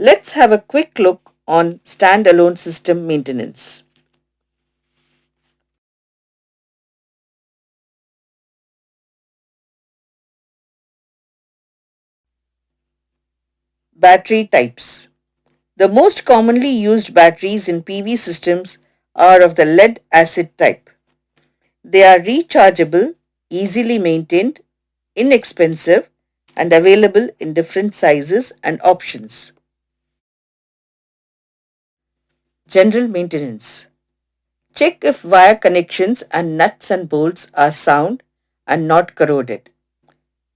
Let's have a quick look on standalone system maintenance. Battery types. The most commonly used batteries in PV systems are of the lead acid type. They are rechargeable, easily maintained, inexpensive, and available in different sizes and options. General maintenance. Check if wire connections and nuts and bolts are sound and not corroded.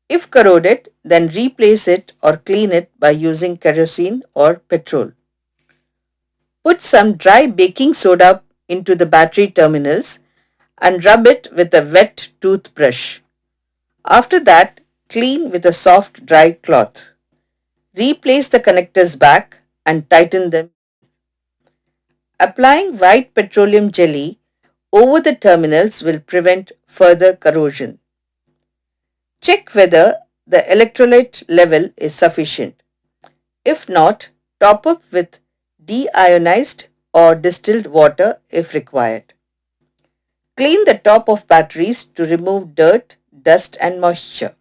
If corroded, then replace it or clean it by using kerosene or petrol. Put some dry baking soda into the battery terminals and rub it with a wet toothbrush. After that, clean with a soft dry cloth. Replace the connectors back and tighten them. Applying white petroleum jelly over the terminals will prevent further corrosion. Check whether the electrolyte level is sufficient. If not, top up with deionized or distilled water if required. Clean the top of batteries to remove dirt, dust and moisture.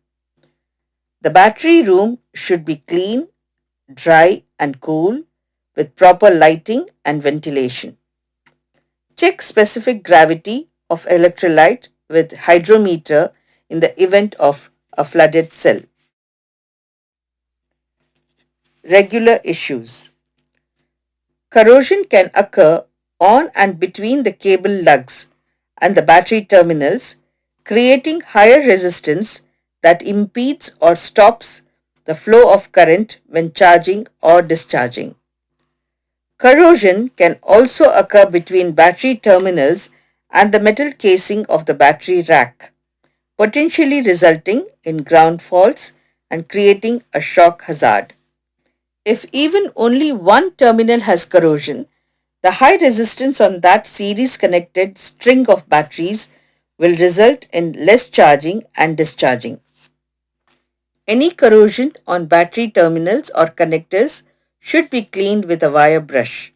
The battery room should be clean, dry and cool with proper lighting and ventilation. Check specific gravity of electrolyte with hydrometer in the event of a flooded cell. Regular issues. Corrosion can occur on and between the cable lugs and the battery terminals, creating higher resistance that impedes or stops the flow of current when charging or discharging. Corrosion can also occur between battery terminals and the metal casing of the battery rack, potentially resulting in ground faults and creating a shock hazard. If even only one terminal has corrosion, the high resistance on that series connected string of batteries will result in less charging and discharging. Any corrosion on battery terminals or connectors should be cleaned with a wire brush.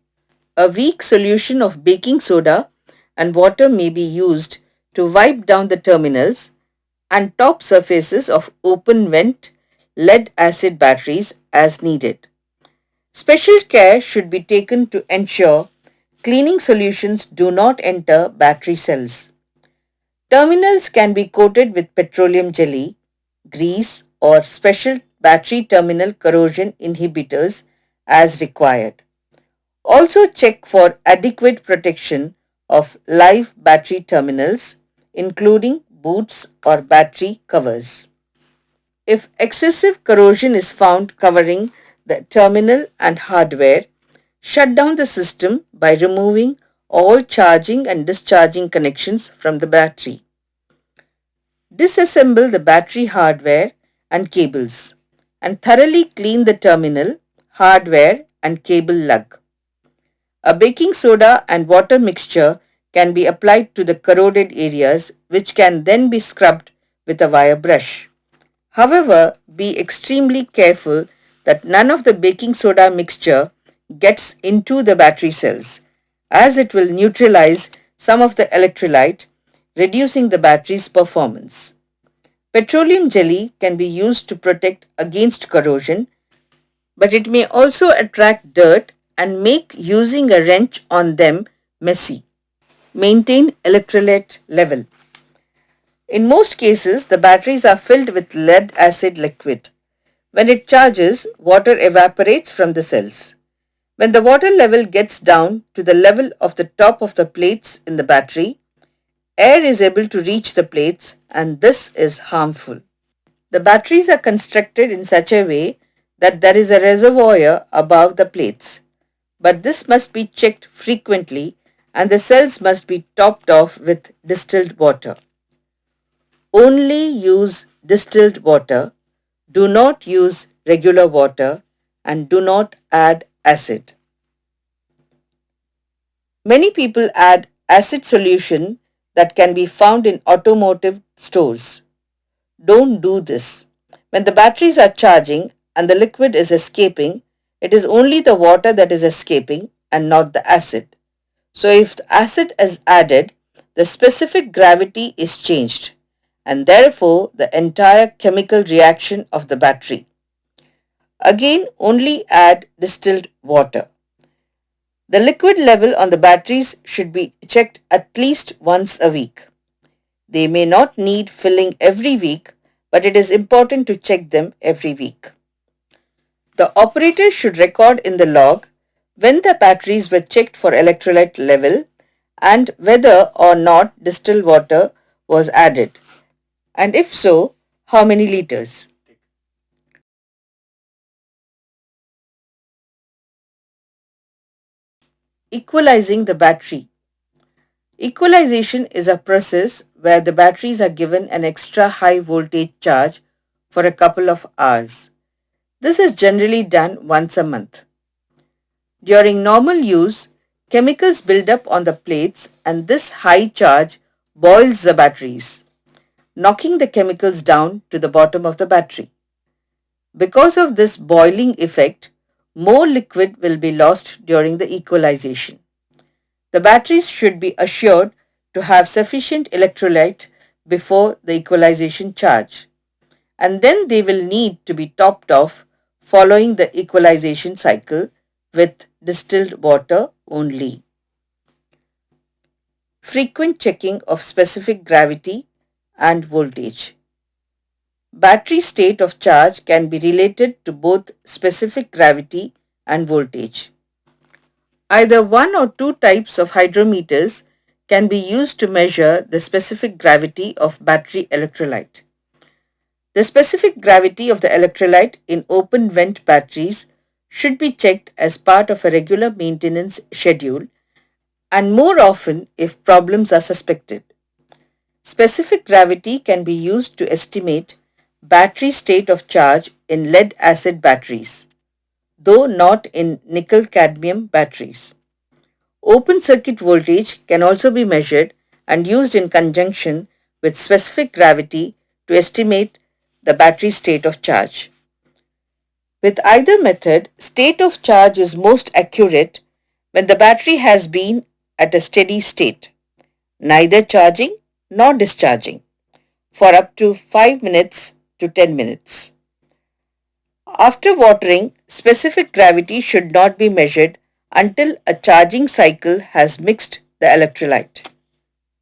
A weak solution of baking soda and water may be used to wipe down the terminals and top surfaces of open vent lead acid batteries as needed. Special care should be taken to ensure cleaning solutions do not enter battery cells. Terminals can be coated with petroleum jelly, grease, or special battery terminal corrosion inhibitors as required. Also check for adequate protection of live battery terminals, including boots or battery covers. If excessive corrosion is found covering the terminal and hardware, shut down the system by removing all charging and discharging connections from the battery. Disassemble the battery hardware and cables and thoroughly clean the terminal, hardware and cable lug. A baking soda and water mixture can be applied to the corroded areas, which can then be scrubbed with a wire brush. However, be extremely careful that none of the baking soda mixture gets into the battery cells, as it will neutralize some of the electrolyte, reducing the battery's performance. Petroleum jelly can be used to protect against corrosion, but it may also attract dirt and make using a wrench on them messy. Maintain electrolyte level. In most cases, the batteries are filled with lead acid liquid. When it charges, water evaporates from the cells. When the water level gets down to the level of the top of the plates in the battery, air is able to reach the plates and this is harmful. The batteries are constructed in such a way that there is a reservoir above the plates, but this must be checked frequently and the cells must be topped off with distilled water. Only use distilled water, do not use regular water and do not add acid. Many people add acid solution that can be found in automotive stores. Don't do this. When the batteries are charging and the liquid is escaping, It is only the water that is escaping and not the acid. So if the acid is added, the specific gravity is changed and therefore the entire chemical reaction of the battery. Again, only add distilled water. The liquid level on the batteries should be checked at least once a week. They may not need filling every week, but it is important to check them every week. The operator should record in the log when the batteries were checked for electrolyte level and whether or not distilled water was added, and if so, how many liters. Equalizing the battery. Equalization is a process where the batteries are given an extra high voltage charge for a couple of hours. This is generally done once a month. During normal use, chemicals build up on the plates and this high charge boils the batteries, knocking the chemicals down to the bottom of the battery. Because of this boiling effect, more liquid will be lost during the equalization. The batteries should be assured to have sufficient electrolyte before the equalization charge, and then they will need to be topped off following the equalization cycle with distilled water only. Frequent checking of specific gravity and voltage. Battery state of charge can be related to both specific gravity and voltage. Either one or two types of hydrometers can be used to measure the specific gravity of battery electrolyte. The specific gravity of the electrolyte in open vent batteries should be checked as part of a regular maintenance schedule and more often if problems are suspected. Specific gravity can be used to estimate battery state of charge in lead acid batteries, though not in nickel cadmium batteries. Open circuit voltage can also be measured and used in conjunction with specific gravity to estimate the battery state of charge. With either method, state of charge is most accurate when the battery has been at a steady state, neither charging nor discharging, for up to 5 minutes to 10 minutes. After watering, specific gravity should not be measured until a charging cycle has mixed the electrolyte.